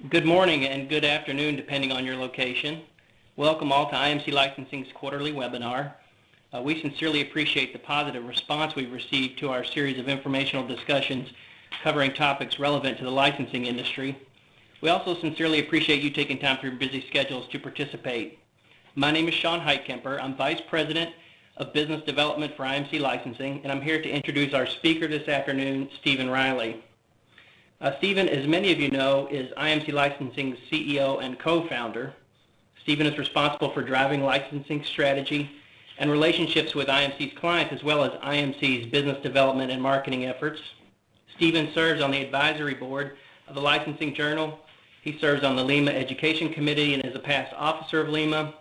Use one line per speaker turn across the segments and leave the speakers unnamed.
Good morning and good afternoon, depending on your location. Welcome all to IMC Licensing's quarterly webinar. We sincerely appreciate the positive response we've received to our series of informational discussions covering topics relevant to the licensing industry. We also sincerely appreciate you taking time from your busy schedules to participate. My name is Sean Heitkamper. I'm Vice President of Business Development for IMC Licensing, and I'm here to introduce our speaker this afternoon, Stephen Riley. Stephen, as many of you know, is IMC Licensing's CEO and co-founder. Stephen is responsible for driving licensing strategy and relationships with IMC's clients, as well as IMC's business development and marketing efforts. Stephen serves on the advisory board of the Licensing Journal. He serves on the Lima Education Committee and is a past officer of Lima.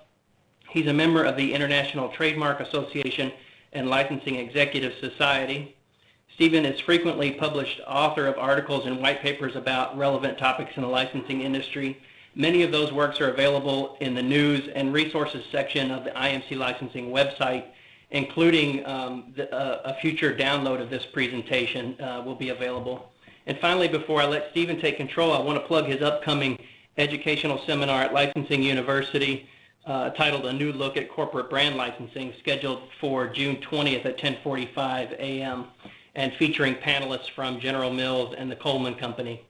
He's a member of the International Trademark Association and Licensing Executive Society. Stephen is frequently published author of articles and white papers about relevant topics in the licensing industry. Many of those works are available in the news and resources section of the IMC Licensing website, including a future download of this presentation will be available. And finally, before I let Stephen take control, I want to plug his upcoming educational seminar at Licensing University titled A New Look at Corporate Brand Licensing, scheduled for June 20th at 10:45 a.m. and featuring panelists from General Mills and the Coleman Company.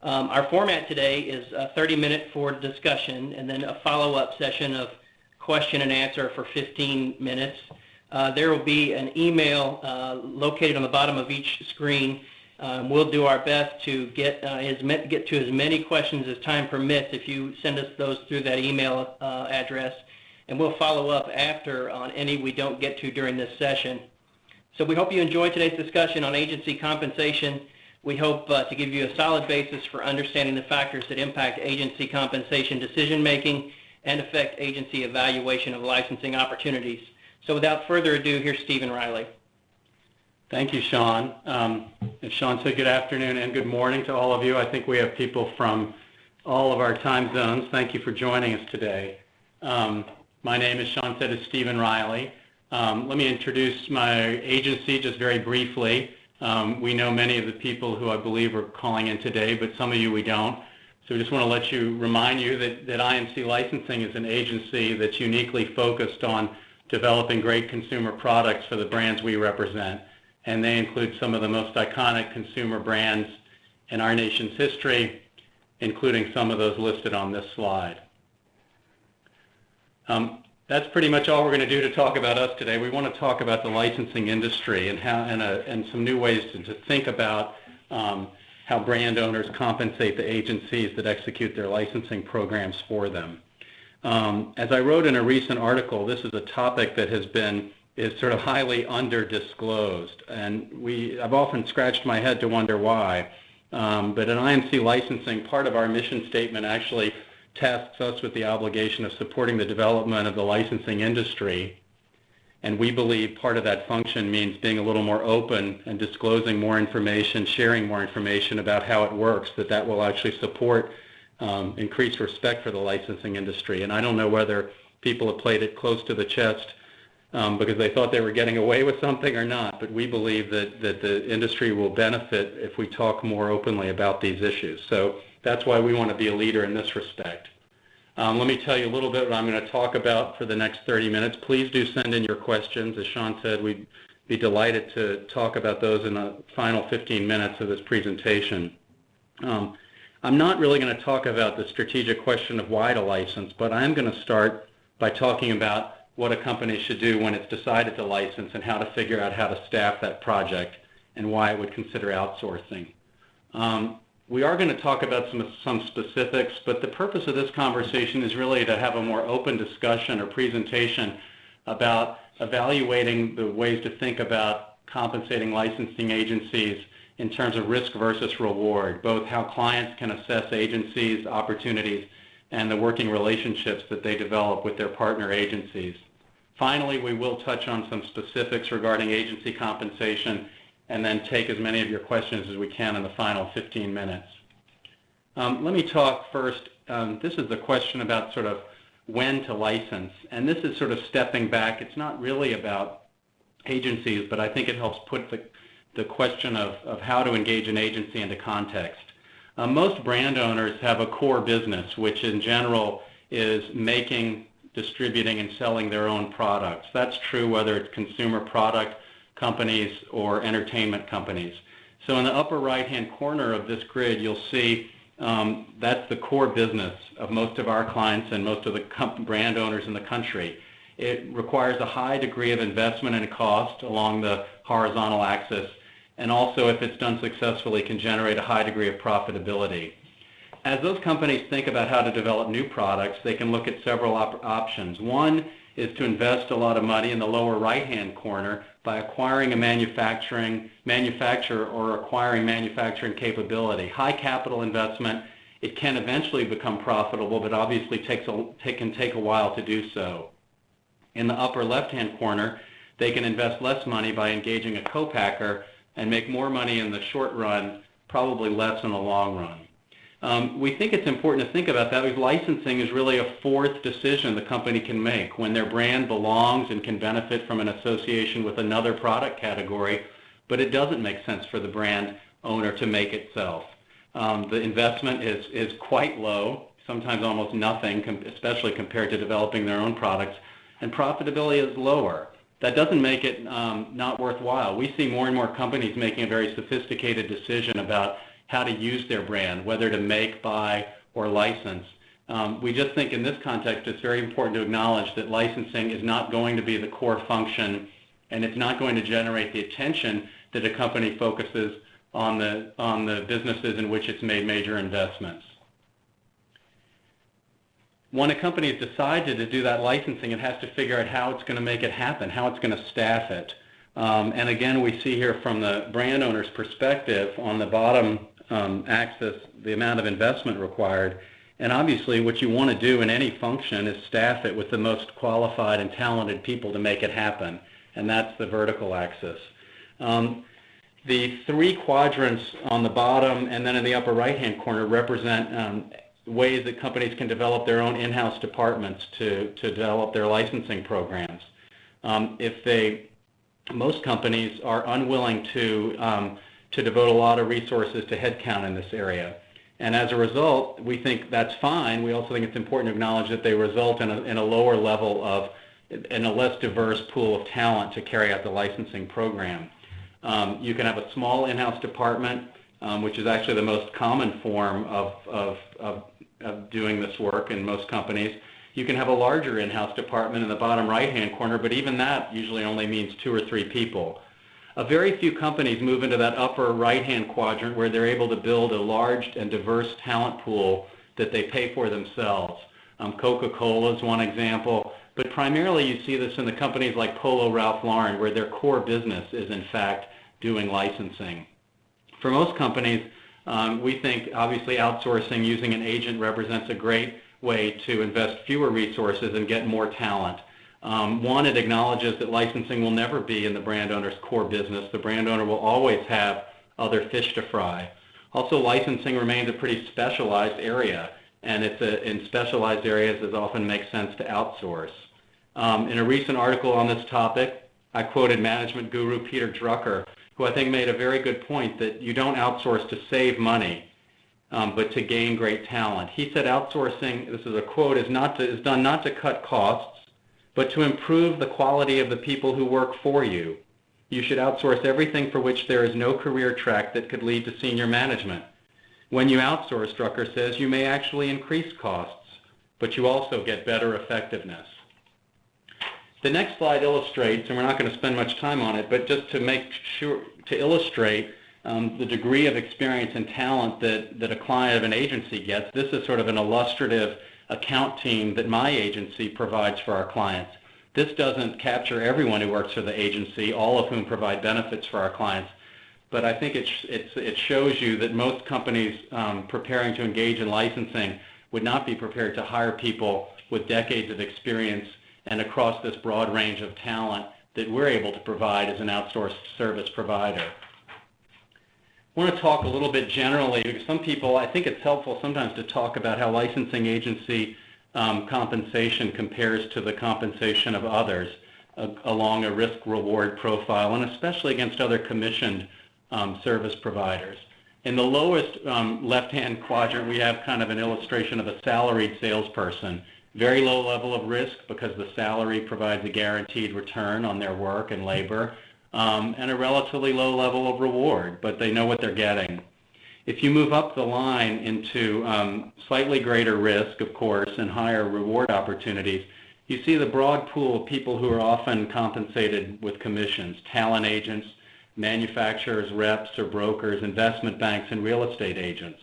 Our format today is a 30-minute forward discussion and then a follow-up session of question and answer for 15 minutes. There will be an email located on the bottom of each screen. We'll do our best to get to as many questions as time permits if you send us those through that email address, and we'll follow up after on any we don't get to during this session. So we hope you enjoyed today's discussion on agency compensation. We hope to give you a solid basis for understanding the factors that impact agency compensation decision-making and affect agency evaluation of licensing opportunities. So without further ado, here's Stephen Riley.
Thank you, Sean. As Sean said, good afternoon and good morning to all of you. I think we have people from all of our time zones. Thank you for joining us today. My name, as Sean said, is Stephen Riley. Let me introduce my agency just very briefly. We know many of the people who I believe are calling in today, but some of you we don't. So we just want to remind you that IMC Licensing is an agency that's uniquely focused on developing great consumer products for the brands we represent. And they include some of the most iconic consumer brands in our nation's history, including some of those listed on this slide. That's pretty much all we're going to do to talk about us today. We want to talk about the licensing industry and how, and some new ways to think about how brand owners compensate the agencies that execute their licensing programs for them. As I wrote in a recent article, this is a topic that is sort of highly under-disclosed, and I've often scratched my head to wonder why. But in IMC Licensing, part of our mission statement actually tasks us with the obligation of supporting the development of the licensing industry, and we believe part of that function means being a little more open and disclosing more information, sharing more information about how it works, that will actually support increased respect for the licensing industry. And I don't know whether people have played it close to the chest because they thought they were getting away with something or not, but we believe that the industry will benefit if we talk more openly about these issues. So that's why we want to be a leader in this respect. Let me tell you a little bit what I'm going to talk about for the next 30 minutes. Please do send in your questions. As Sean said, we'd be delighted to talk about those in the final 15 minutes of this presentation. I'm not really going to talk about the strategic question of why to license, but I'm going to start by talking about what a company should do when it's decided to license and how to figure out how to staff that project and why it would consider outsourcing. We are going to talk about some specifics, but the purpose of this conversation is really to have a more open discussion or presentation about evaluating the ways to think about compensating licensing agencies in terms of risk versus reward, both how clients can assess agencies' opportunities and the working relationships that they develop with their partner agencies. Finally, we will touch on some specifics regarding agency compensation and then take as many of your questions as we can in the final 15 minutes. Let me talk first. This is the question about sort of when to license, and this is sort of stepping back. It's not really about agencies, but I think it helps put the question of how to engage an agency into context. Most brand owners have a core business, which in general is making, distributing, and selling their own products. That's true whether it's consumer product companies or entertainment companies. So in the upper right-hand corner of this grid, you'll see that's the core business of most of our clients and most of the brand owners in the country. It requires a high degree of investment and cost along the horizontal axis, and also, if it's done successfully, can generate a high degree of profitability. As those companies think about how to develop new products, they can look at several options. One is to invest a lot of money in the lower right-hand corner by acquiring a manufacturer or acquiring manufacturing capability. High capital investment. It can eventually become profitable, but obviously can take a while to do so. In the upper left-hand corner, they can invest less money by engaging a co-packer and make more money in the short run, probably less in the long run. We think it's important to think about that because licensing is really a fourth decision the company can make when their brand belongs and can benefit from an association with another product category, but it doesn't make sense for the brand owner to make itself. The investment is quite low, sometimes almost nothing, especially compared to developing their own products, and profitability is lower. That doesn't make it not worthwhile. We see more and more companies making a very sophisticated decision about how to use their brand, whether to make, buy, or license. We just think in this context it's very important to acknowledge that licensing is not going to be the core function, and it's not going to generate the attention that a company focuses on the businesses in which it's made major investments. When a company has decided to do that licensing, it has to figure out how it's going to make it happen, how it's going to staff it. And again, we see here from the brand owner's perspective on the bottom axis the amount of investment required. And obviously what you want to do in any function is staff it with the most qualified and talented people to make it happen. And that's the vertical axis. The three quadrants on the bottom and then in the upper right-hand corner represent ways that companies can develop their own in-house departments to develop their licensing programs. Most companies are unwilling to devote a lot of resources to headcount in this area. And as a result, we think that's fine. We also think it's important to acknowledge that they result in a lower level of, in a less diverse pool of talent to carry out the licensing program. You can have a small in-house department, which is actually the most common form of doing this work in most companies. You can have a larger in-house department in the bottom right-hand corner, but even that usually only means 2 or 3 people. A very few companies move into that upper right-hand quadrant where they're able to build a large and diverse talent pool that they pay for themselves. Coca-Cola is one example, but primarily you see this in the companies like Polo Ralph Lauren, where their core business is in fact doing licensing. For most companies, we think obviously outsourcing using an agent represents a great way to invest fewer resources and get more talent. One, it acknowledges that licensing will never be in the brand owner's core business. The brand owner will always have other fish to fry. Also, licensing remains a pretty specialized area, and in specialized areas it often makes sense to outsource. In a recent article on this topic, I quoted management guru Peter Drucker, who I think made a very good point that you don't outsource to save money, but to gain great talent. He said outsourcing, this is a quote, is done not to cut costs, but to improve the quality of the people who work for you. You should outsource everything for which there is no career track that could lead to senior management. When you outsource, Drucker says, you may actually increase costs, but you also get better effectiveness. The next slide illustrates, and we're not going to spend much time on it, but just to make sure, to illustrate the degree of experience and talent that a client of an agency gets. This is sort of an illustrative account team that my agency provides for our clients. This doesn't capture everyone who works for the agency, all of whom provide benefits for our clients, but I think it shows you that most companies preparing to engage in licensing would not be prepared to hire people with decades of experience and across this broad range of talent that we're able to provide as an outsourced service provider. I want to talk a little bit generally, because some people, I think it's helpful sometimes to talk about how licensing agency compensation compares to the compensation of others along a risk-reward profile, and especially against other commissioned service providers. In the lowest left-hand quadrant, we have kind of an illustration of a salaried salesperson. Very low level of risk because the salary provides a guaranteed return on their work and labor, and a relatively low level of reward, but they know what they're getting. If you move up the line into slightly greater risk, of course, and higher reward opportunities, you see the broad pool of people who are often compensated with commissions: talent agents, manufacturers, reps or brokers, investment banks, and real estate agents.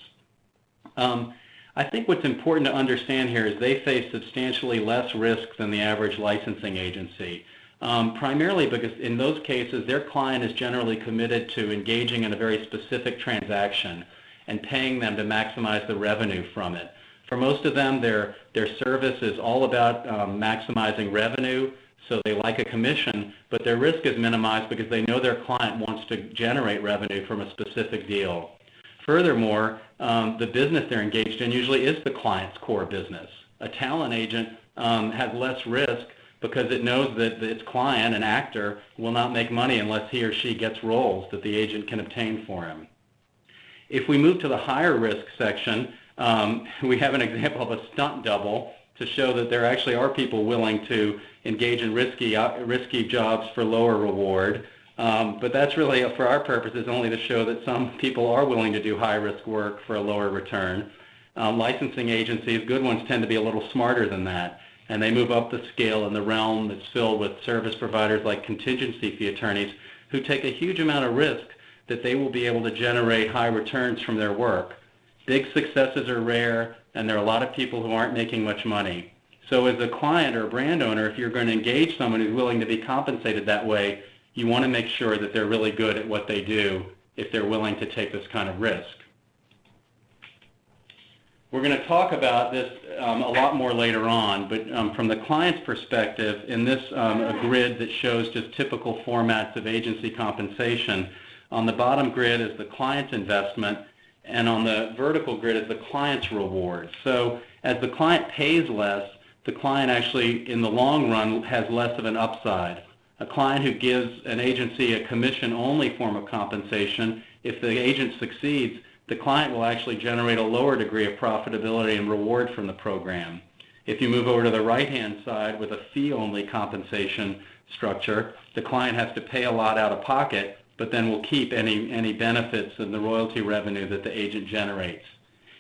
I think what's important to understand here is they face substantially less risk than the average licensing agency, primarily because in those cases their client is generally committed to engaging in a very specific transaction and paying them to maximize the revenue from it. For most of them, their service is all about maximizing revenue, so they like a commission, but their risk is minimized because they know their client wants to generate revenue from a specific deal. Furthermore, the business they're engaged in usually is the client's core business. A talent agent has less risk because it knows that its client, an actor, will not make money unless he or she gets roles that the agent can obtain for him. If we move to the higher risk section, we have an example of a stunt double to show that there actually are people willing to engage in risky jobs for lower reward. But that's really, for our purposes, only to show that some people are willing to do high-risk work for a lower return. Licensing agencies, good ones, tend to be a little smarter than that, and they move up the scale in the realm that's filled with service providers like contingency fee attorneys who take a huge amount of risk that they will be able to generate high returns from their work. Big successes are rare, and there are a lot of people who aren't making much money. So as a client or a brand owner, if you're going to engage someone who's willing to be compensated that way, you want to make sure that they're really good at what they do if they're willing to take this kind of risk. We're going to talk about this a lot more later on, but from the client's perspective, in this a grid that shows just typical formats of agency compensation, on the bottom grid is the client's investment, and on the vertical grid is the client's reward. So as the client pays less, the client actually, in the long run, has less of an upside. A client who gives an agency a commission-only form of compensation, if the agent succeeds, the client will actually generate a lower degree of profitability and reward from the program. If you move over to the right-hand side with a fee-only compensation structure, the client has to pay a lot out of pocket, but then will keep any benefits and the royalty revenue that the agent generates.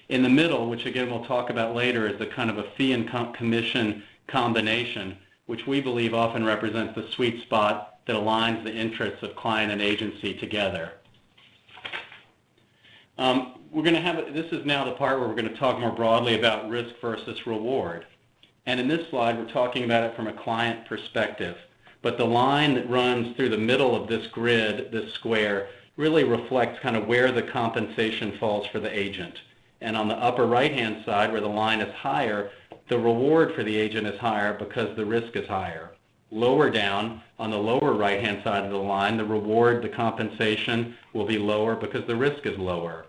In the middle, which again we'll talk about later, is the kind of a fee and commission combination, which we believe often represents the sweet spot that aligns the interests of client and agency together. This is now the part where we're going to talk more broadly about risk versus reward. And in this slide, we're talking about it from a client perspective. But the line that runs through the middle of this grid, this square, really reflects kind of where the compensation falls for the agent. And on the upper right-hand side, where the line is higher, the reward for the agent is higher because the risk is higher. Lower down, on the lower right-hand side of the line, the reward, the compensation, will be lower because the risk is lower.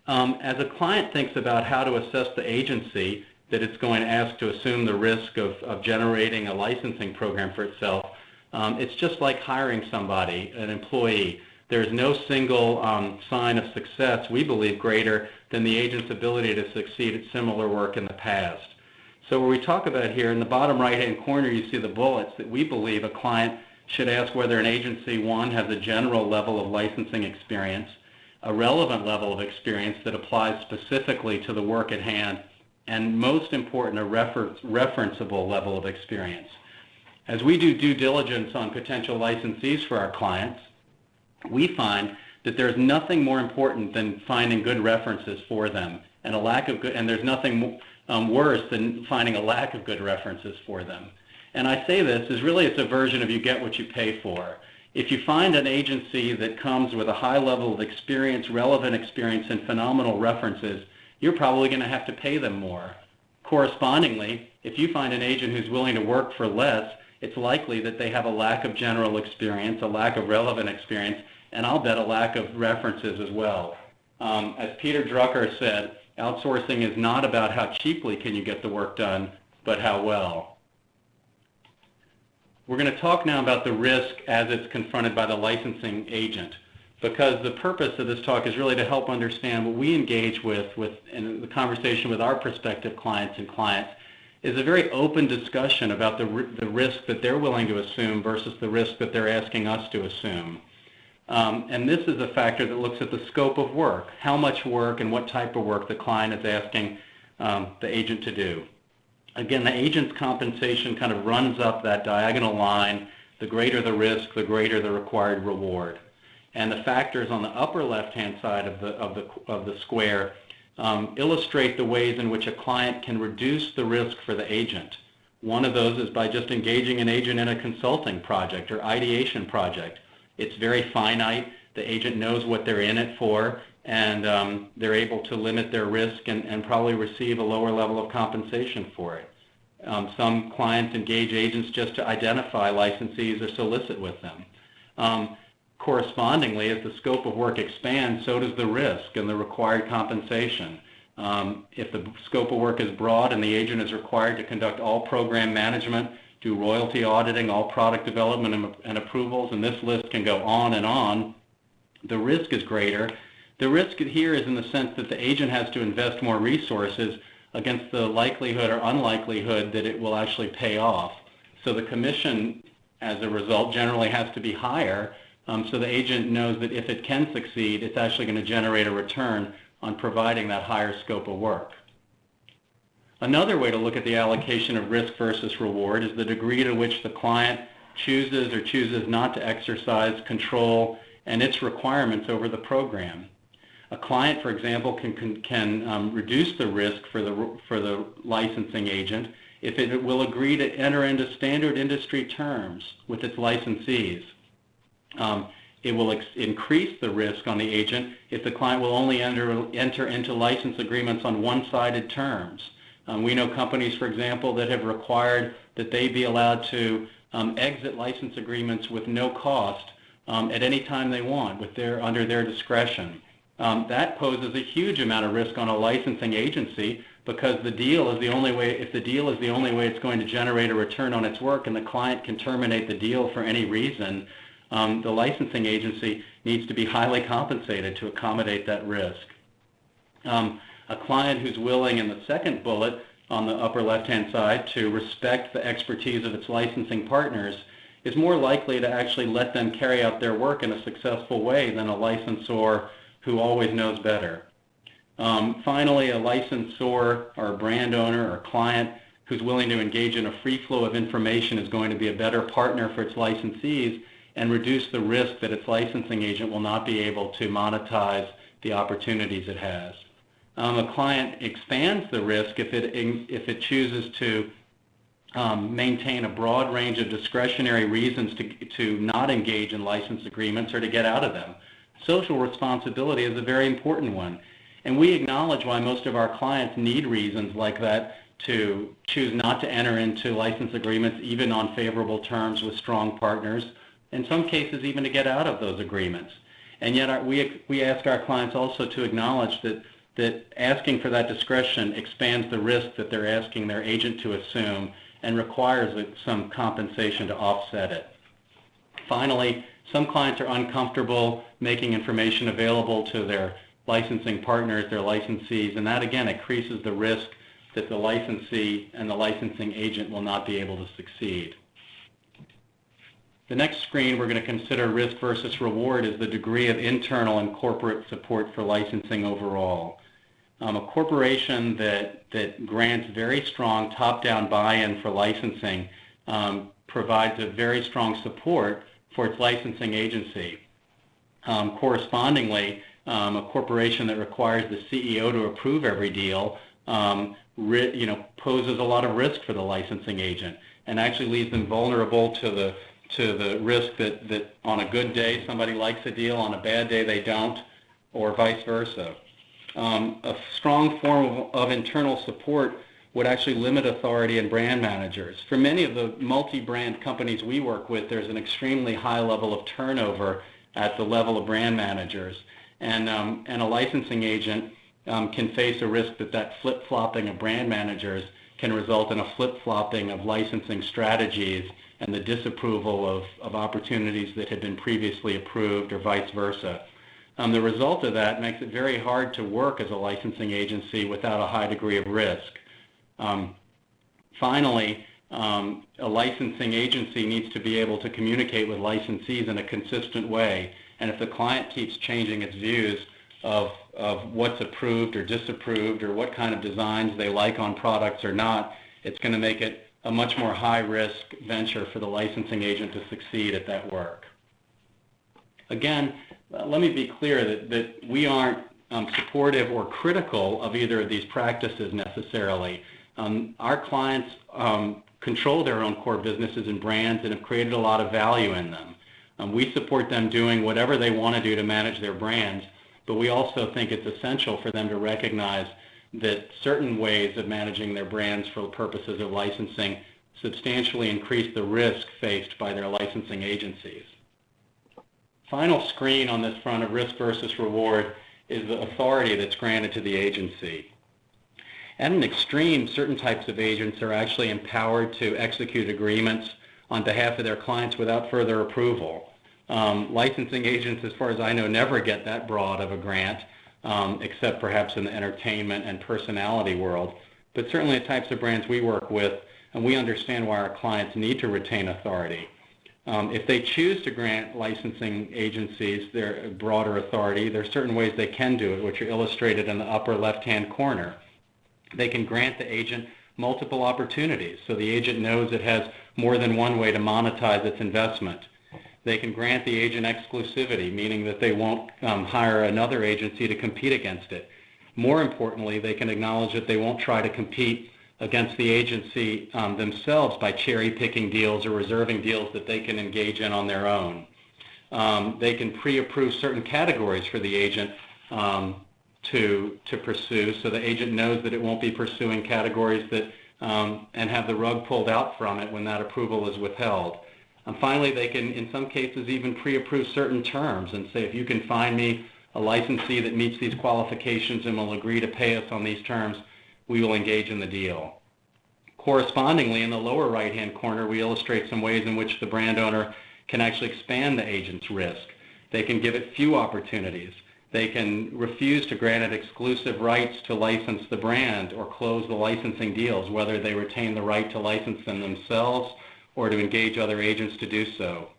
As a client thinks about how to assess the agency that it's going to ask to assume the risk of generating a licensing program for itself, it's just like hiring somebody, an employee. There's no single sign of success, we believe, greater than the agent's ability to succeed at similar work in the past. So what we talk about here, in the bottom right-hand corner, you see the bullets that we believe a client should ask whether an agency, one, has a general level of licensing experience, a relevant level of experience that applies specifically to the work at hand, and most important, a referenceable level of experience. As we do due diligence on potential licensees for our clients, we find that there's nothing more important than finding good references for them, and there's nothing worse than finding a lack of good references for them. And I say this is really, it's a version of you get what you pay for. If you find an agency that comes with a high level of experience, relevant experience, and phenomenal references, you're probably going to have to pay them more. Correspondingly, if you find an agent who's willing to work for less, it's likely that they have a lack of general experience, a lack of relevant experience, and I'll bet a lack of references as well. As Peter Drucker said, outsourcing is not about how cheaply can you get the work done, but how well. We're going to talk now about the risk as it's confronted by the licensing agent. because the purpose of this talk is really to help understand what we engage with in the conversation with our prospective clients is a very open discussion about the risk that they're willing to assume versus the risk that they're asking us to assume. And this is a factor that looks at the scope of work, how much work and what type of work the client is asking the agent to do. Again, the agent's compensation kind of runs up that diagonal line. The greater the risk, the greater the required reward. And the factors on the upper left-hand side of the square illustrate the ways in which a client can reduce the risk for the agent. One of those is by just engaging an agent in a consulting project or ideation project. It's very finite. The agent knows what they're in it for, and they're able to limit their risk and probably receive a lower level of compensation for it. Some clients engage agents just to identify licensees or solicit with them. Correspondingly, as the scope of work expands, so does the risk and the required compensation. If the scope of work is broad and the agent is required to conduct all program management, do royalty auditing, all product development and approvals, and this list can go on, the risk is greater. The risk here is in the sense that the agent has to invest more resources against the likelihood or unlikelihood that it will actually pay off. So the commission, as a result, generally has to be higher, so the agent knows that if it can succeed, it's actually going to generate a return on providing that higher scope of work. Another way to look at the allocation of risk versus reward is the degree to which the client chooses or chooses not to exercise control and its requirements over the program. A client, for example, can reduce the risk for the licensing agent if it will agree to enter into standard industry terms with its licensees. It will increase the risk on the agent if the client will only enter into license agreements on one-sided terms. We know companies, for example, that have required that they be allowed to exit license agreements with no cost at any time they want, under their discretion. That poses a huge amount of risk on a licensing agency because if the deal is the only way it's going to generate a return on its work and the client can terminate the deal for any reason, the licensing agency needs to be highly compensated to accommodate that risk. A client who's willing, in the second bullet on the upper left-hand side, to respect the expertise of its licensing partners is more likely to actually let them carry out their work in a successful way than a licensor who always knows better. Finally, a licensor or a brand owner or client who's willing to engage in a free flow of information is going to be a better partner for its licensees and reduce the risk that its licensing agent will not be able to monetize the opportunities it has. A client expands the risk if it chooses to maintain a broad range of discretionary reasons to not engage in license agreements or to get out of them. Social responsibility is a very important one, and we acknowledge why most of our clients need reasons like that to choose not to enter into license agreements even on favorable terms with strong partners, in some cases even to get out of those agreements. And yet we ask our clients also to acknowledge that asking for that discretion expands the risk that they're asking their agent to assume and requires some compensation to offset it. Finally, some clients are uncomfortable making information available to their licensing partners, their licensees, and that again increases the risk that the licensee and the licensing agent will not be able to succeed. The next screen we're going to consider risk versus reward is the degree of internal and corporate support for licensing overall. A corporation that grants very strong top-down buy-in for licensing provides a very strong support for its licensing agency. Correspondingly, a corporation that requires the CEO to approve every deal poses a lot of risk for the licensing agent and actually leaves them vulnerable to the risk that on a good day somebody likes a deal, on a bad day they don't, or vice versa. A strong form of internal support would actually limit authority in brand managers. For many of the multi-brand companies we work with, there's an extremely high level of turnover at the level of brand managers. And a licensing agent can face a risk that flip-flopping of brand managers can result in a flip-flopping of licensing strategies and the disapproval of opportunities that had been previously approved or vice versa. The result of that makes it very hard to work as a licensing agency without a high degree of risk. Finally, a licensing agency needs to be able to communicate with licensees in a consistent way, and if the client keeps changing its views of what's approved or disapproved or what kind of designs they like on products or not, it's going to make it a much more high-risk venture for the licensing agent to succeed at that work. Again, let me be clear that we aren't supportive or critical of either of these practices necessarily. Our clients control their own core businesses and brands and have created a lot of value in them. We support them doing whatever they want to do to manage their brands, but we also think it's essential for them to recognize that certain ways of managing their brands for purposes of licensing substantially increase the risk faced by their licensing agencies. Final screen on this front of risk versus reward is the authority that's granted to the agency. At an extreme, certain types of agents are actually empowered to execute agreements on behalf of their clients without further approval. Licensing agents, as far as I know, never get that broad of a grant, except perhaps in the entertainment and personality world. But certainly the types of brands we work with, and we understand why our clients need to retain authority. If they choose to grant licensing agencies their broader authority, there are certain ways they can do it, which are illustrated in the upper left-hand corner. They can grant the agent multiple opportunities, so the agent knows it has more than one way to monetize its investment. They can grant the agent exclusivity, meaning that they won't hire another agency to compete against it. More importantly, they can acknowledge that they won't try to compete against the agency themselves by cherry-picking deals or reserving deals that they can engage in on their own. They can pre-approve certain categories for the agent to pursue, so the agent knows that it won't be pursuing categories that and have the rug pulled out from it when that approval is withheld. Finally, they can, in some cases, even pre-approve certain terms and say, if you can find me a licensee that meets these qualifications and will agree to pay us on these terms, we will engage in the deal. Correspondingly, in the lower right-hand corner, we illustrate some ways in which the brand owner can actually expand the agent's risk. They can give it few opportunities. They can refuse to grant it exclusive rights to license the brand or close the licensing deals, whether they retain the right to license them themselves or to engage other agents to do so.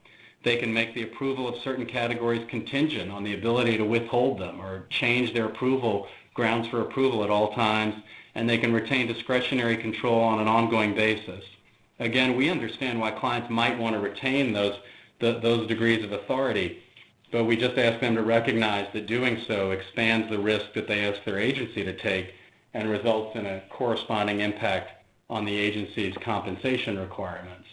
They can make the approval of certain categories contingent on the ability to withhold them or change their approval grounds for approval at all times, and they can retain discretionary control on an ongoing basis. Again, we understand why clients might want to retain those degrees of authority, but we just ask them to recognize that doing so expands the risk that they ask their agency to take and results in a corresponding impact on the agency's compensation requirements.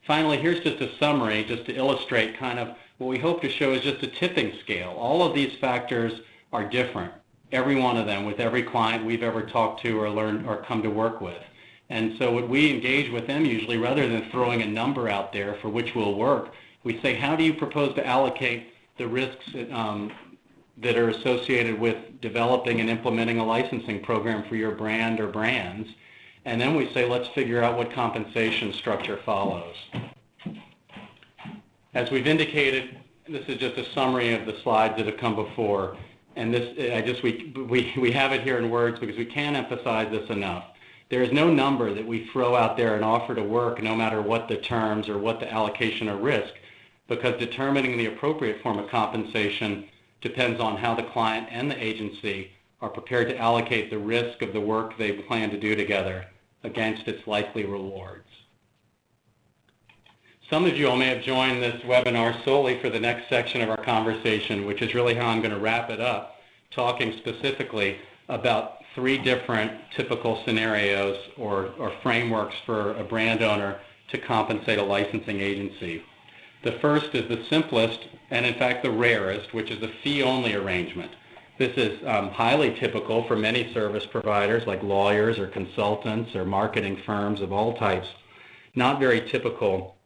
Finally, here's just a summary just to illustrate kind of what we hope to show is just a tipping scale. All of these factors are different, every one of them, with every client we've ever talked to or learned or come to work with. And so what we engage with them usually, rather than throwing a number out there for which we'll work, we say, how do you propose to allocate the risks that are associated with developing and implementing a licensing program for your brand or brands? And then we say, let's figure out what compensation structure follows. As we've indicated, this is just a summary of the slides that have come before. And this, we have it here in words because we can't emphasize this enough. There is no number that we throw out there and offer to work, no matter what the terms or what the allocation of risk, because determining the appropriate form of compensation depends on how the client and the agency are prepared to allocate the risk of the work they plan to do together against its likely rewards. Some of you all may have joined this webinar solely for the next section of our conversation, which is really how I'm going to wrap it up, talking specifically about 3 different typical scenarios or frameworks for a brand owner to compensate a licensing agency. The first is the simplest and in fact the rarest, which is a fee-only arrangement. This is highly typical for many service providers like lawyers or consultants or marketing firms of all types, not very typical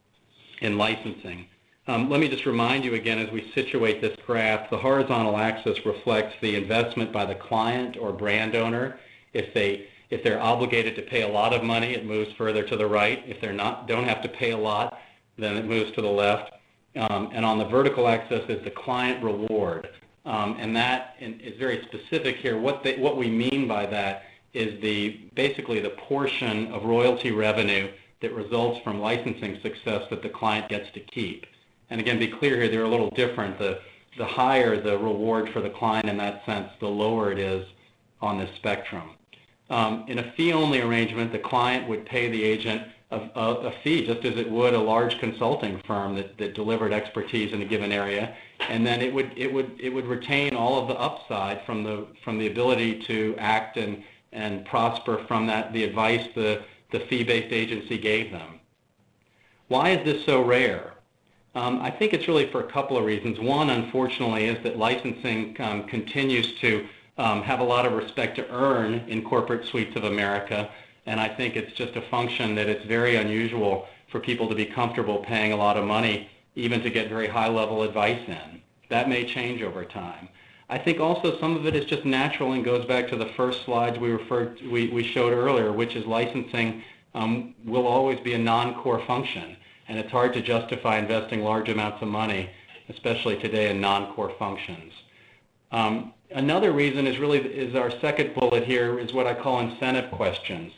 in licensing. Let me just remind you again as we situate this graph, the horizontal axis reflects the investment by the client or brand owner if they If they're obligated to pay a lot of money, it moves further to the right. If they're not, don't have to pay a lot, then it moves to the left. And on the vertical axis is the client reward. And that is very specific here. What we mean by that is basically the portion of royalty revenue that results from licensing success that the client gets to keep. And again, be clear here, they're a little different. The higher the reward for the client in that sense, the lower it is on this spectrum. In a fee-only arrangement, the client would pay the agent a fee, just as it would a large consulting firm that delivered expertise in a given area, and then it would retain all of the upside from the ability to act and prosper from the advice the fee-based agency gave them. Why is this so rare? I think it's really for a couple of reasons. One, unfortunately, is that licensing continues to have a lot of respect to earn in corporate suites of America, and I think it's just a function that it's very unusual for people to be comfortable paying a lot of money even to get very high-level advice in. That may change over time. I think also some of it is just natural and goes back to the first slides we showed earlier, which is licensing will always be a non-core function, and it's hard to justify investing large amounts of money, especially today, in non-core functions. Another reason is our second bullet here, is what I call incentive questions.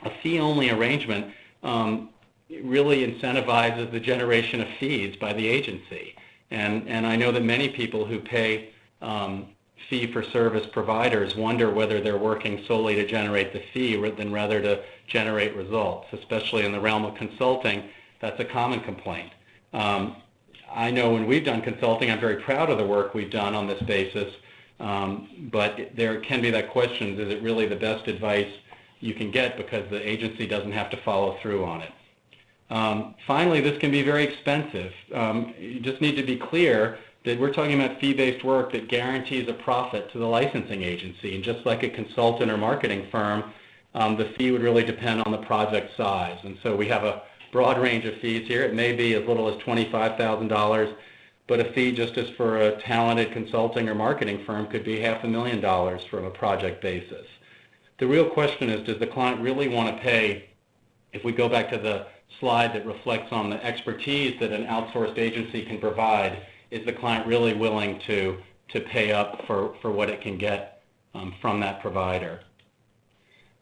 A fee-only arrangement really incentivizes the generation of fees by the agency. And I know that many people who pay fee-for-service providers wonder whether they're working solely to generate the fee than rather to generate results, especially in the realm of consulting. That's a common complaint. I know when we've done consulting, I'm very proud of the work we've done on this basis, but there can be that question, is it really the best advice you can get because the agency doesn't have to follow through on it? Finally, this can be very expensive. You just need to be clear that we're talking about fee-based work that guarantees a profit to the licensing agency, and just like a consultant or marketing firm, the fee would really depend on the project size. And so we have a broad range of fees here. It may be as little as $25,000, but a fee just as for a talented consulting or marketing firm could be $500,000 from a project basis. The real question is, does the client really want to pay? If we go back to the slide that reflects on the expertise that an outsourced agency can provide, is the client really willing to pay up for what it can get from that provider?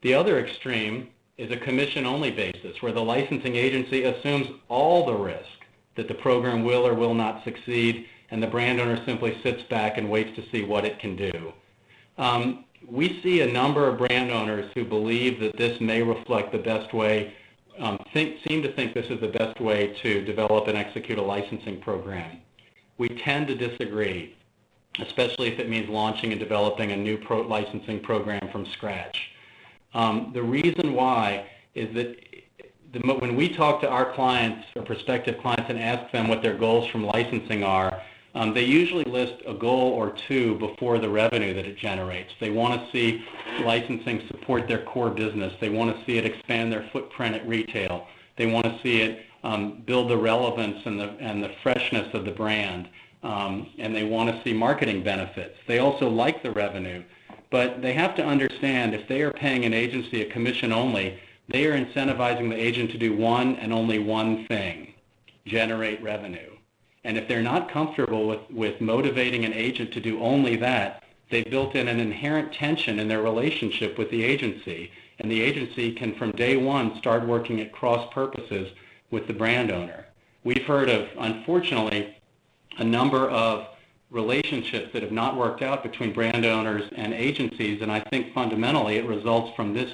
The other extreme is a commission-only basis, where the licensing agency assumes all the risk that the program will or will not succeed, and the brand owner simply sits back and waits to see what it can do. We see a number of brand owners who believe that this may reflect the best way, seem to think this is the best way to develop and execute a licensing program. We tend to disagree, especially if it means launching and developing a new licensing program from scratch. The reason why is that when we talk to our clients or prospective clients and ask them what their goals from licensing are, they usually list a goal or two before the revenue that it generates. They want to see licensing support their core business. They want to see it expand their footprint at retail. They want to see it build the relevance and the freshness of the brand. And they want to see marketing benefits. They also like the revenue. But they have to understand, if they are paying an agency a commission only, they are incentivizing the agent to do one and only one thing: generate revenue. And if they're not comfortable with motivating an agent to do only that, they've built in an inherent tension in their relationship with the agency. And the agency can, from day one, start working at cross purposes with the brand owner. We've heard of, unfortunately, a number of relationships that have not worked out between brand owners and agencies, and I think fundamentally it results from this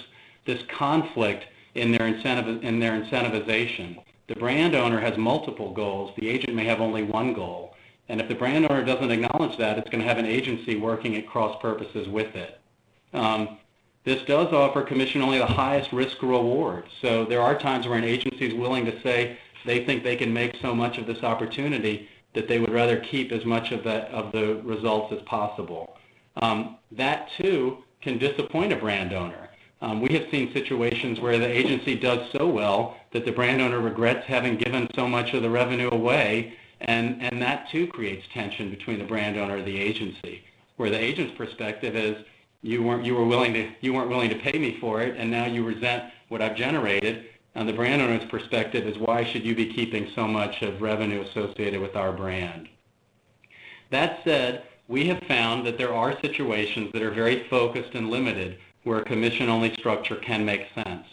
conflict in their incentivization. The brand owner has multiple goals. The agent may have only one goal. And if the brand owner doesn't acknowledge that, it's going to have an agency working at cross purposes with it. This does offer commission only the highest risk reward. So there are times where an agency is willing to say they think they can make so much of this opportunity that they would rather keep as much of the results as possible. That too can disappoint a brand owner. We have seen situations where the agency does so well that the brand owner regrets having given so much of the revenue away, and that too creates tension between the brand owner and the agency, where the agent's perspective is, you weren't willing to pay me for it, and now you resent what I've generated. On the brand owner's perspective is, why should you be keeping so much of revenue associated with our brand? That said, we have found that there are situations that are very focused and limited where a commission-only structure can make sense,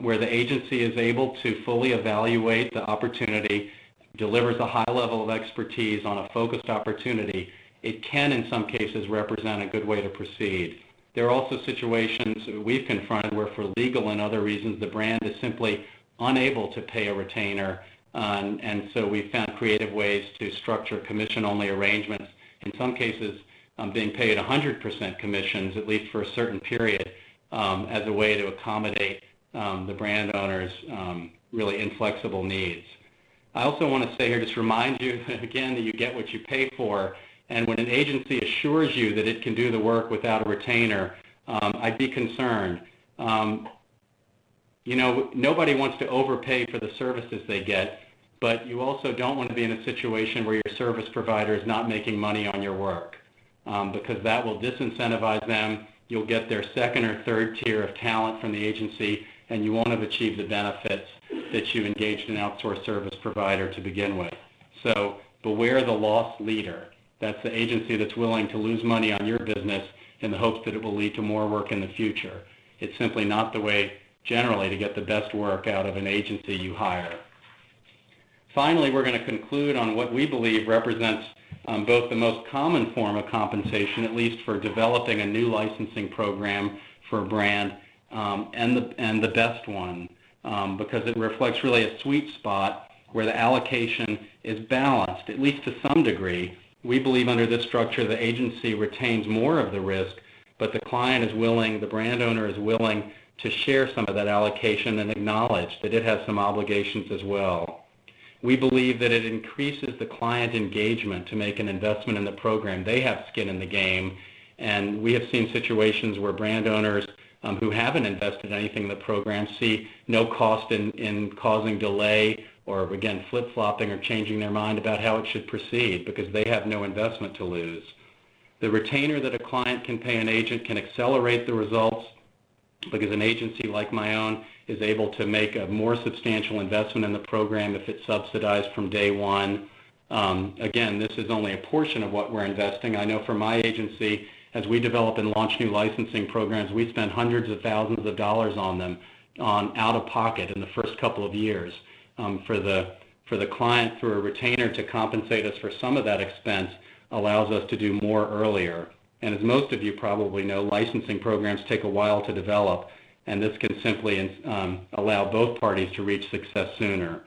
where the agency is able to fully evaluate the opportunity, delivers a high level of expertise on a focused opportunity. It can, in some cases, represent a good way to proceed. There are also situations we've confronted where, for legal and other reasons, the brand is simply unable to pay a retainer, and so we've found creative ways to structure commission-only arrangements, in some cases being paid 100% commissions, at least for a certain period, as a way to accommodate the brand owner's really inflexible needs. I also want to say here, just remind you, again, that you get what you pay for. And when an agency assures you that it can do the work without a retainer, I'd be concerned. Nobody wants to overpay for the services they get, but you also don't want to be in a situation where your service provider is not making money on your work, because that will disincentivize them. You'll get their second or third tier of talent from the agency, and you won't have achieved the benefits that you engaged an outsourced service provider to begin with. So beware the loss leader. That's the agency that's willing to lose money on your business in the hopes that it will lead to more work in the future. It's simply not the way, generally, to get the best work out of an agency you hire. Finally, we're going to conclude on what we believe represents both the most common form of compensation, at least for developing a new licensing program for a brand, and the best one, because it reflects really a sweet spot where the allocation is balanced, at least to some degree. We believe under this structure the agency retains more of the risk, but the client is willing, the brand owner is willing to share some of that allocation and acknowledge that it has some obligations as well. We believe that it increases the client engagement to make an investment in the program. They have skin in the game, and we have seen situations where brand owners who haven't invested anything in the program see no cost in causing delay or, again, flip-flopping or changing their mind about how it should proceed because they have no investment to lose. The retainer that a client can pay an agent can accelerate the results because an agency like my own is able to make a more substantial investment in the program if it's subsidized from day one. Again, this is only a portion of what we're investing. I know for my agency, as we develop and launch new licensing programs, we spend hundreds of thousands of dollars on them out of pocket in the first couple of years. For the client, through a retainer, to compensate us for some of that expense allows us to do more earlier. And as most of you probably know, licensing programs take a while to develop, and this can simply allow both parties to reach success sooner.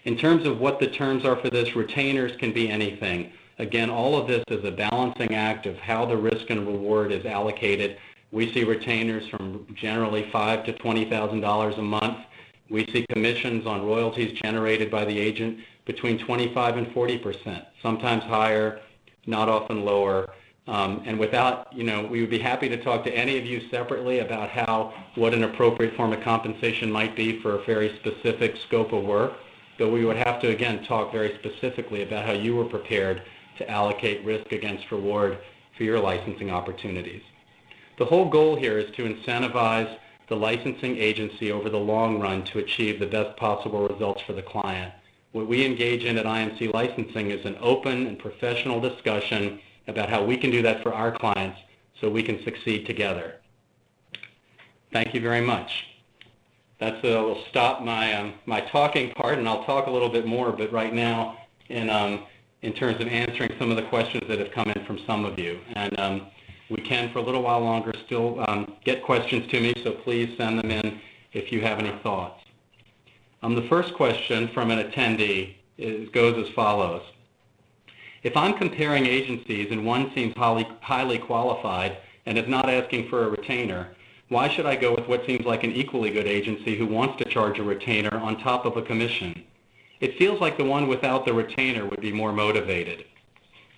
In terms of what the terms are for this, retainers can be anything. Again, all of this is a balancing act of how the risk and reward is allocated. We see retainers from generally $5,000 to $20,000 a month. We see commissions on royalties generated by the agent between 25 and 40%, sometimes higher, not often lower. And without, we would be happy to talk to any of you separately about what an appropriate form of compensation might be for a very specific scope of work. But we would have to, again, talk very specifically about how you were prepared to allocate risk against reward for your licensing opportunities. The whole goal here is to incentivize the licensing agency over the long run to achieve the best possible results for the client. What we engage in at IMC Licensing is an open and professional discussion about how we can do that for our clients so we can succeed together. Thank you very much. We'll stop my talking part, and I'll talk a little bit more, but right now in terms of answering some of the questions that have come in from some of you. And we can, for a little while longer, still get questions to me, so please send them in if you have any thoughts. The first question from an attendee goes as follows. If I'm comparing agencies and one seems highly qualified and is not asking for a retainer, why should I go with what seems like an equally good agency who wants to charge a retainer on top of a commission? It feels like the one without the retainer would be more motivated.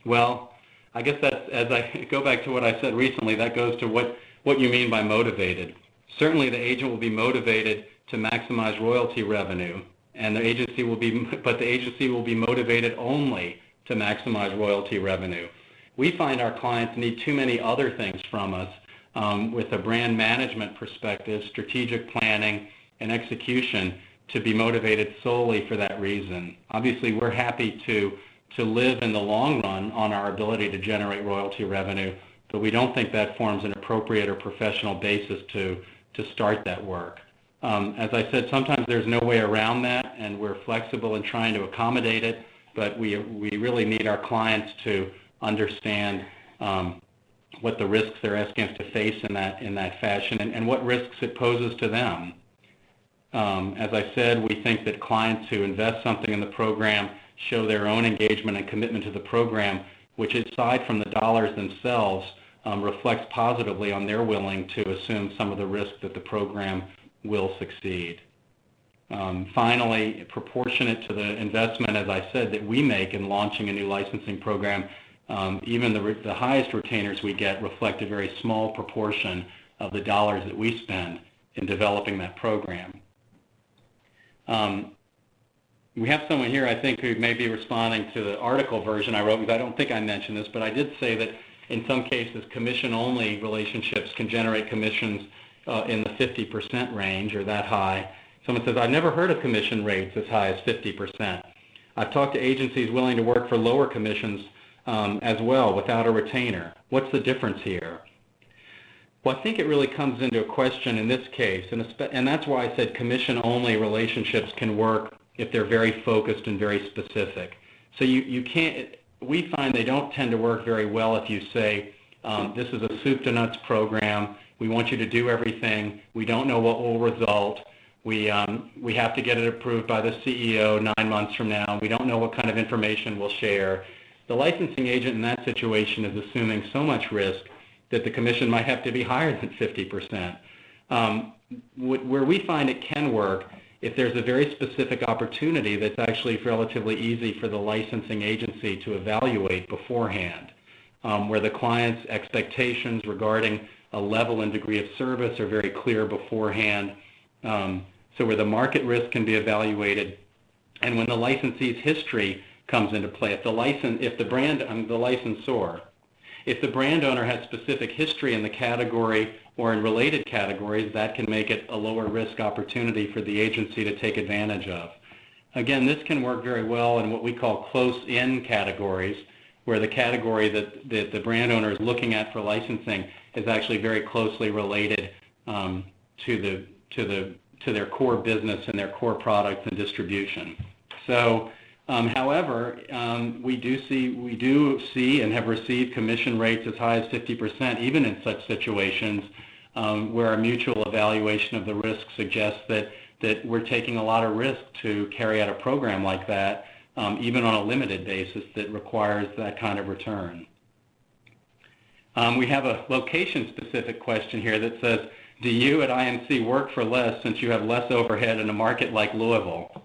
Well, I guess that's, as I go back to what I said recently, that goes to what you mean by motivated. Certainly the agent will be motivated to maximize royalty revenue, and the agency will be motivated only to maximize royalty revenue. we find our clients need too many other things from us with a brand management perspective, strategic planning, and execution to be motivated solely for that reason. Obviously, we're happy to live in the long run on our ability to generate royalty revenue, but we don't think that forms an appropriate or professional basis to start that work. As I said, sometimes there's no way around that, and we're flexible in trying to accommodate it, but we really need our clients to understand what the risks they're asking us to face in that fashion and what risks it poses to them. As I said, we think that clients who invest something in the program show their own engagement and commitment to the program, which aside from the dollars themselves, reflects positively on their willing to assume some of the risk that the program will succeed. Finally, proportionate to the investment, as I said, that we make in launching a new licensing program, even the highest retainers we get reflect a very small proportion of the dollars that we spend in developing that program. We have someone here, I think, who may be responding to the article version I wrote, because I don't think I mentioned this, but I did say that in some cases, commission-only relationships can generate commissions in the 50% range or that high. Someone says, I've never heard of commission rates as high as 50%. I've talked to agencies willing to work for lower commissions as well without a retainer. What's the difference here? Well, I think it really comes into a question in this case, and that's why I said commission-only relationships can work if they're very focused and very specific. So you can't, we find they don't tend to work very well if you say, this is a soup to nuts program, we want you to do everything, we don't know what will result, we have to get it approved by the CEO 9 months from now, we don't know what kind of information we'll share. The licensing agent in that situation is assuming so much risk that the commission might have to be higher than 50%. Where we find it can work, if there's a very specific opportunity that's actually relatively easy for the licensing agency to evaluate beforehand, where the client's expectations regarding a level and degree of service are very clear beforehand, so where the market risk can be evaluated, and when the licensee's history comes into play. If the licensor, if the brand owner has specific history in the category or in related categories, that can make it a lower risk opportunity for the agency to take advantage of. Again, this can work very well in what we call close-in categories, where the category that the brand owner is looking at for licensing is actually very closely related to their core business and their core products and distribution. So, however, we do see and have received commission rates as high as 50%, even in such situations where our mutual evaluation of the risk suggests that we're taking a lot of risk to carry out a program like that, even on a limited basis that requires that kind of return. We have a location-specific question here that says, do you at IMC work for less since you have less overhead in a market like Louisville?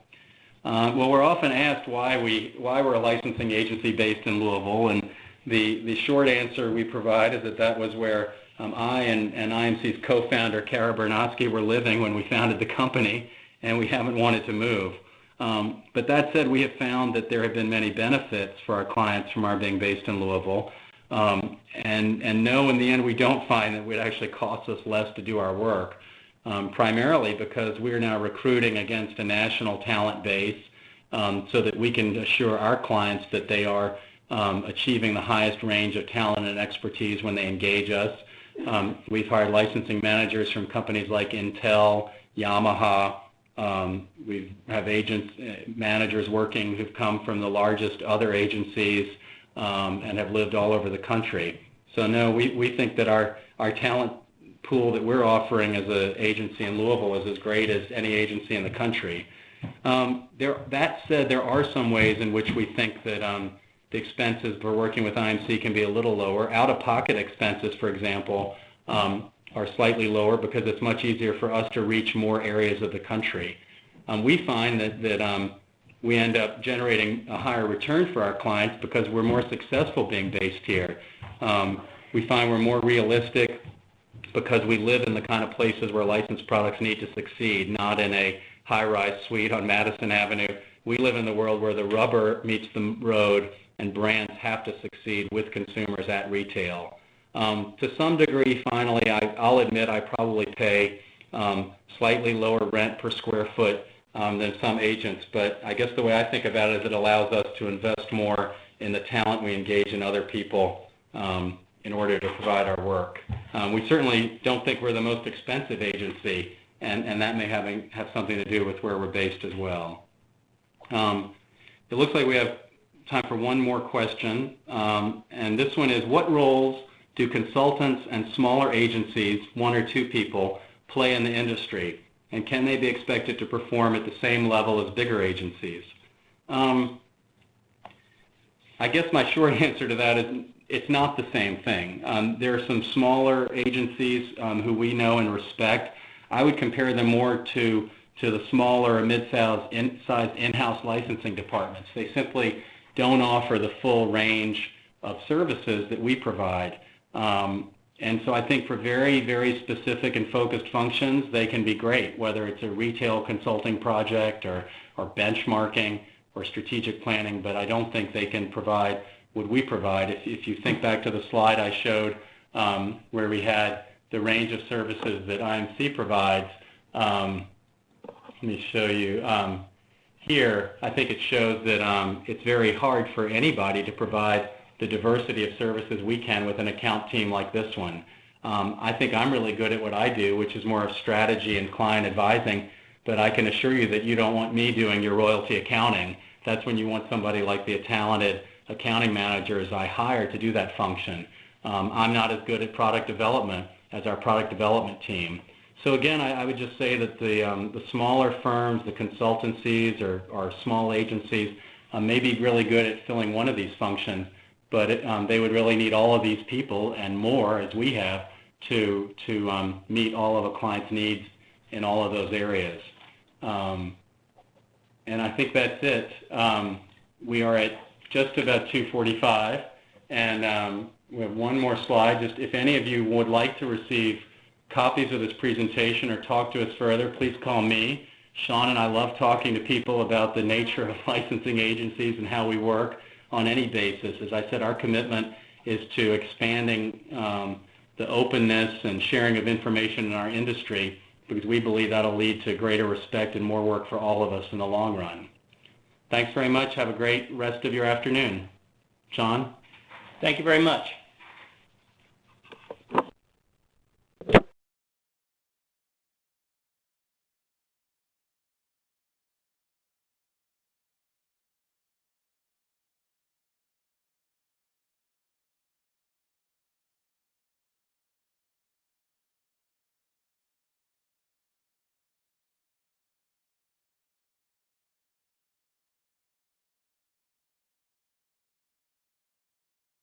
Well, we're often asked why we're a licensing agency based in Louisville, and the short answer we provide is that was where I and IMC's co-founder, Kara Bernofsky, were living when we founded the company, and we haven't wanted to move. But that said, we have found that there have been many benefits for our clients from our being based in Louisville, and no, in the end, we don't find that it would actually cost us less to do our work. Primarily because we're now recruiting against a national talent base so that we can assure our clients that they are achieving the highest range of talent and expertise when they engage us. We've hired licensing managers from companies like Intel, Yamaha. We have agents, managers working who've come from the largest other agencies and have lived all over the country. So no, we think that our talent pool that we're offering as an agency in Louisville is as great as any agency in the country. That said, there are some ways in which we think that the expenses for working with IMC can be a little lower. Out-of-pocket expenses, for example, are slightly lower because it's much easier for us to reach more areas of the country. We find that we end up generating a higher return for our clients because we're more successful being based here. We find we're more realistic because we live in the kind of places where licensed products need to succeed, not in a high-rise suite on Madison Avenue we live in the world where the rubber meets the road and brands have to succeed with consumers at retail. To some degree, finally, I'll admit I probably pay slightly lower rent per square foot than some agents, but I guess the way I think about it is it allows us to invest more in the talent we engage in other people in order to provide our work. We certainly don't think we're the most expensive agency, and that may have something to do with where we're based as well. It looks like we have time for one more question, and this one is, what roles do consultants and smaller agencies, one or two people, play in the industry, and can they be expected to perform at the same level as bigger agencies? I guess my short answer to that is it's not the same thing. There are some smaller agencies who we know and respect. I would compare them more to the smaller or mid-sized in-house licensing departments. They simply don't offer the full range of services that we provide. And so I think for very, very specific and focused functions, they can be great, whether it's a retail consulting project or benchmarking or strategic planning, but I don't think they can provide what we provide. If you think back to the slide I showed where we had the range of services that IMC provides, let me show you here. I think it shows that it's very hard for anybody to provide the diversity of services we can with an account team like this one. I think I'm really good at what I do, which is more of strategy and client advising, but I can assure you that you don't want me doing your royalty accounting. That's when you want somebody like the talented accounting managers I hire to do that function. I'm not as good at product development as our product development team. So again, I would just say that the smaller firms, the consultancies or small agencies may be really good at filling one of these functions, but they would really need all of these people and more, as we have, to meet all of a client's needs in all of those areas. And I think that's it. We are at just about 2:45, and we have one more slide. Just if any of you would like to receive copies of this presentation or talk to us further, please call me. Sean and I love talking to people about the nature of licensing agencies and how we work on any basis. As I said, our commitment is to expanding the openness and sharing of information in our industry, because we believe that'll lead to greater respect and more work for all of us in the long run. Thanks very much. Have a great rest of your afternoon. John?
Thank you very much.